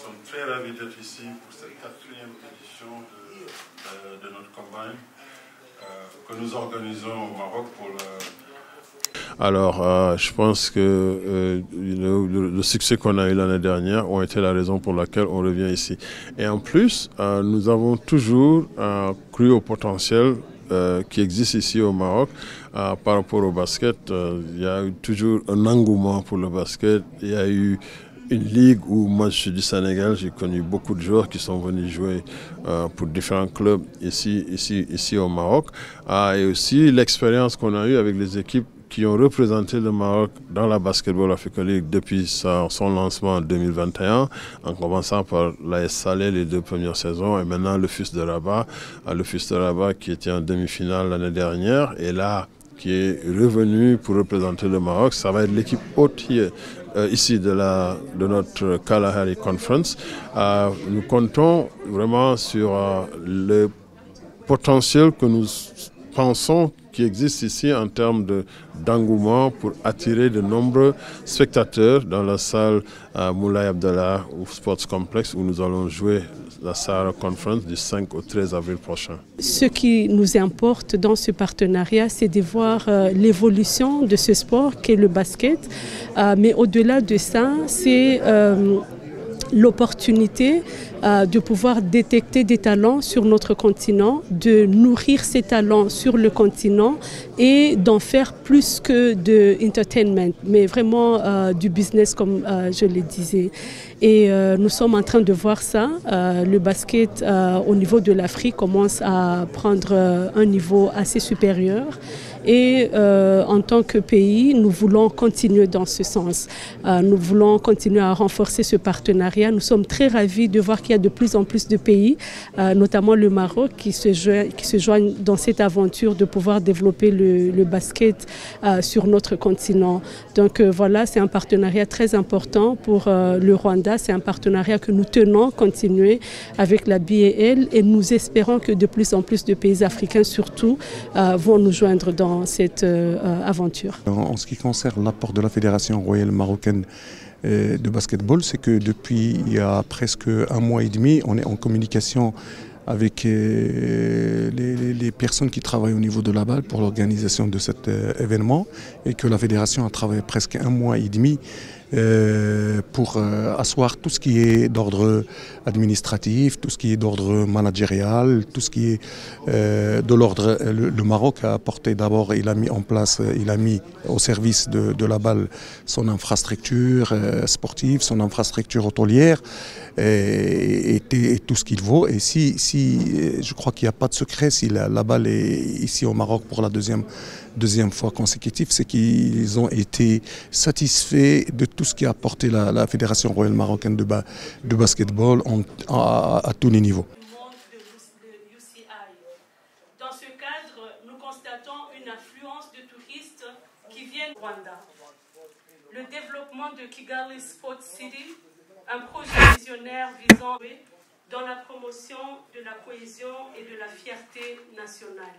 sommes très ravis d'être ici pour cette 4e édition de notre campagne que nous organisons au Maroc pour Alors, je pense que le succès qu'on a eu l'année dernière ont été la raison pour laquelle on revient ici. Et en plus, nous avons toujours cru au potentiel qui existe ici au Maroc par rapport au basket. Il y a eu toujours un engouement pour le basket. Il y a eu une ligue où moi je suis du Sénégal, j'ai connu beaucoup de joueurs qui sont venus jouer pour différents clubs ici au Maroc. Et aussi l'expérience qu'on a eue avec les équipes qui ont représenté le Maroc dans la Basketball Africa League depuis son lancement en 2021, en commençant par l'AS Salé les 2 premières saisons et maintenant le FUS de Rabat. Le FUS de Rabat qui était en demi-finale l'année dernière et là qui est revenu pour représenter le Maroc. Ça va être l'équipe haute ici de notre Kalahari Conference. Nous comptons vraiment sur le potentiel que nous pensons qui existe ici en termes d'engouement pour attirer de nombreux spectateurs dans la salle Moulay Abdallah ou Sports Complex où nous allons jouer la Sahara Conference du 5 au 13 avril prochain. Ce qui nous importe dans ce partenariat, c'est de voir l'évolution de ce sport qu'est le basket. Mais au-delà de ça, c'est l'opportunité de pouvoir détecter des talents sur notre continent, de nourrir ces talents sur le continent et d'en faire plus que de entertainment, mais vraiment du business comme je le disais. Et nous sommes en train de voir ça. Le basket au niveau de l'Afrique commence à prendre un niveau assez supérieur. Et en tant que pays, nous voulons continuer dans ce sens. Nous voulons continuer à renforcer ce partenariat. Nous sommes très ravis de voir qu'il y a de plus en plus de pays, notamment le Maroc, qui se joignent dans cette aventure de pouvoir développer le basket sur notre continent. Donc voilà, c'est un partenariat très important pour le Rwanda. C'est un partenariat que nous tenons continuer avec la BAL et nous espérons que de plus en plus de pays africains surtout vont nous joindre dans cette aventure. En ce qui concerne l'apport de la Fédération royale marocaine de basketball, c'est que depuis il y a presque 1 mois et demi, on est en communication avec les personnes qui travaillent au niveau de la balle pour l'organisation de cet événement et que la Fédération a travaillé presque 1 mois et demi pour asseoir tout ce qui est d'ordre administratif, tout ce qui est d'ordre managérial, tout ce qui est de l'ordre. Le Maroc a apporté d'abord, il a mis en place, il a mis au service de la balle son infrastructure sportive, son infrastructure hôtelière et tout ce qu'il vaut. Et si je crois qu'il n'y a pas de secret, si la balle est ici au Maroc pour la deuxième fois consécutive, c'est qu'ils ont été satisfaits de tout ce qu'a apporté la Fédération royale marocaine de basketball à tous les niveaux. Dans ce cadre, nous constatons une affluence de touristes qui viennent du Rwanda. Le développement de Kigali Sport City, un projet visionnaire visant dans la promotion de la cohésion et de la fierté nationale.